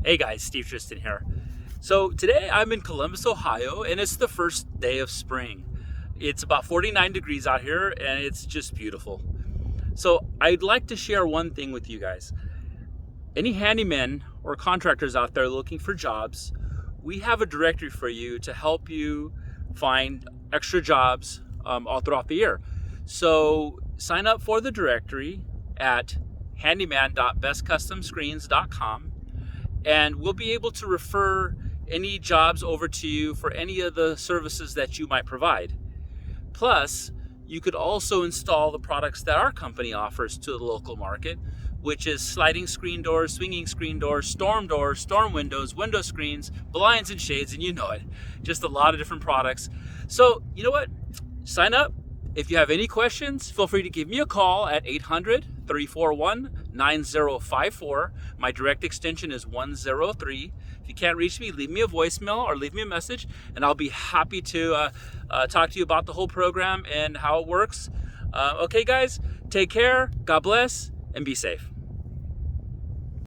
Hey guys, Steve Tristan here. So today I'm in Columbus, Ohio, and it's the first day of spring. It's about 49 degrees out here and it's just beautiful. So I'd like to share one thing with you guys. Any handymen or contractors out there looking for jobs, we have a directory for you to help you find extra jobs all throughout the year. So sign up for the directory at handyman.bestcustomscreens.com, and we'll be able to refer any jobs over to you for any of the services that you might provide. Plus, you could also install the products that our company offers to the local market, which is sliding screen doors, swinging screen doors, storm windows, window screens, blinds and shades, and you know it. Just a lot of different products. So, you know what? Sign up. If you have any questions, feel free to give me a call at 800-341-9054. My direct extension is 103. If you can't reach me, leave me a voicemail or leave me a message, and I'll be happy to talk to you about the whole program and how it works. Okay, guys, take care, God bless, and be safe.